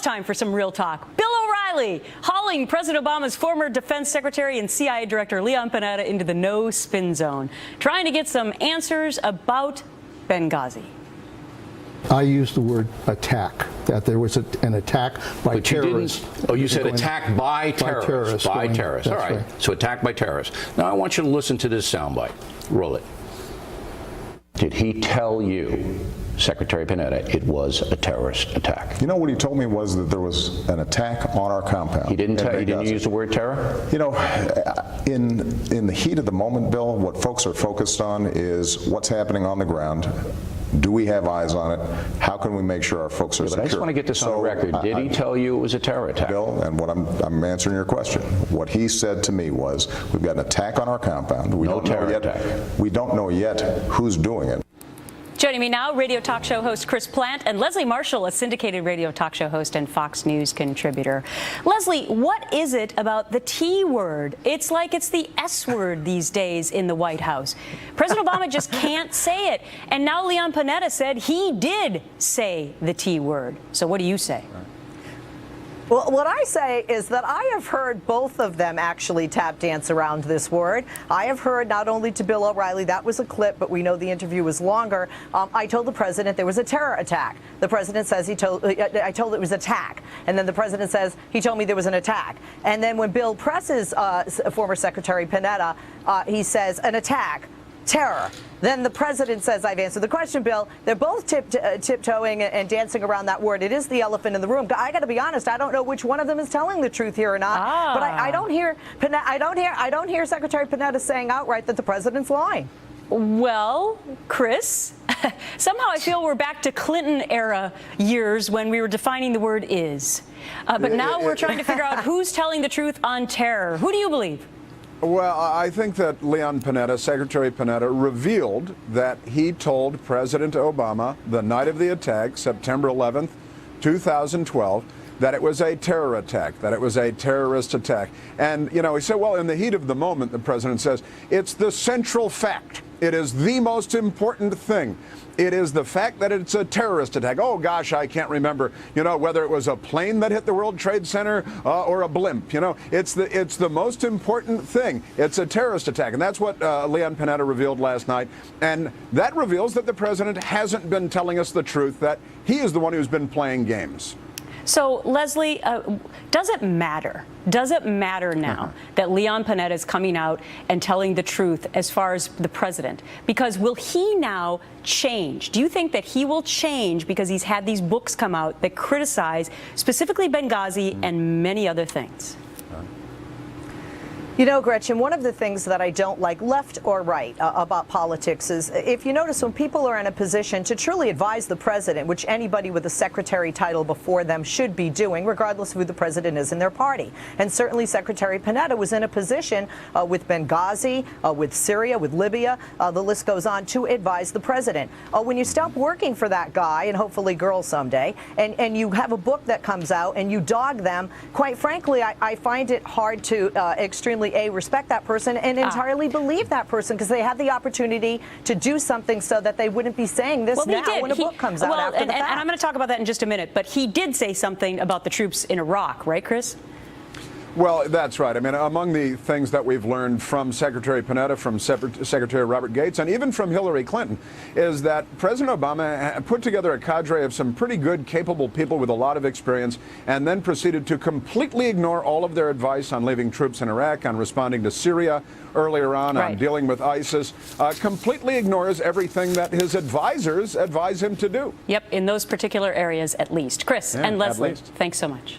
time for some real talk. Bill O'Reilly hauling President Obama's former defense secretary and CIA director Leon Panetta into the no-spin zone, trying to get some answers about Benghazi. I used the word attack, that there was an attack by terrorists. Oh, you said attack by terrorists. By terrorists. All right. So attack by terrorists. Now I want you to listen to this soundbite. Roll it. Did he tell you, Secretary Panetta, it was a terrorist attack? You know, what he told me was that there was an attack on our compound. He didn't use the word terror? You know, in the heat of the moment, Bill, what folks are focused on is what's happening on the ground. Do we have eyes on it? How can we make sure our folks are secure? I just want to get this on record. Did he tell you it was a terror attack? Bill, and what I'm answering your question. What he said to me was, we've got an attack on our compound. We don't know yet who's doing it. Joining me now, radio talk show host Chris Plant and Leslie Marshall, a syndicated radio talk show host and Fox News contributor. Leslie, what is it about the T word? It's like it's the S word these days in the White House. President Obama just can't say it. And now Leon Panetta said he did say the T word. So what do you say? Well, what I say is that I have heard both of them actually tap dance around this word. I have heard not only to Bill O'Reilly, that was a clip, but we know the interview was longer. I told the president there was a terror attack. The president says I told it was attack. And then the president says he told me there was an attack. And then when Bill presses former Secretary Panetta, he says an attack. Terror. Then the president says, I've answered the question, Bill. They're both tiptoeing and dancing around that word. It is the elephant in the room. I got to be honest. I don't know which one of them is telling the truth here or not. But I don't hear Secretary Panetta saying outright that the president's lying. Well, Chris, somehow I feel we're back to Clinton-era years when we were defining the word is. But now we're trying to figure out who's telling the truth on terror. Who do you believe? Well, I think that Leon Panetta, Secretary Panetta, revealed that he told President Obama the night of the attack, September 11th, 2012, that it was a terror attack, that it was a terrorist attack. And, you know, he said, well, in the heat of the moment, the president says, it's the central fact. It is the most important thing. It is the fact that it's a terrorist attack. Oh, gosh, I can't remember, you know, whether it was a plane that hit the World Trade Center or a blimp. You know, it's the most important thing. It's a terrorist attack. And that's what Leon Panetta revealed last night. And that reveals that the president hasn't been telling us the truth, that he is the one who's been playing games. So, Leslie, does it matter? Does it matter now that Leon Panetta is coming out and telling the truth as far as the president? Because will he now change? Do you think that he will change because he's had these books come out that criticize specifically Benghazi and many other things? You know, Gretchen, one of the things that I don't like, left or right, about politics is, if you notice, when people are in a position to truly advise the president, which anybody with a secretary title before them should be doing, regardless of who the president is in their party. And certainly Secretary Panetta was in a position with Benghazi, with Syria, with Libya, the list goes on, to advise the president. When you stop working for that guy, and hopefully girl someday, and you have a book that comes out and you dog them, quite frankly, I find it hard to extremely respect that person and entirely believe that person, because they had the opportunity to do something so that they wouldn't be saying this when a book comes out after the fact. And I'm going to talk about that in just a minute, but he did say something about the troops in Iraq, right, Chris? Well, that's right. I mean, among the things that we've learned from Secretary Panetta, from Secretary Robert Gates, and even from Hillary Clinton, is that President Obama put together a cadre of some pretty good, capable people with a lot of experience, and then proceeded to completely ignore all of their advice on leaving troops in Iraq, on responding to Syria earlier on dealing with ISIS, completely ignores everything that his advisors advise him to do. Yep, in those particular areas at least. Chris and Leslie, thanks so much.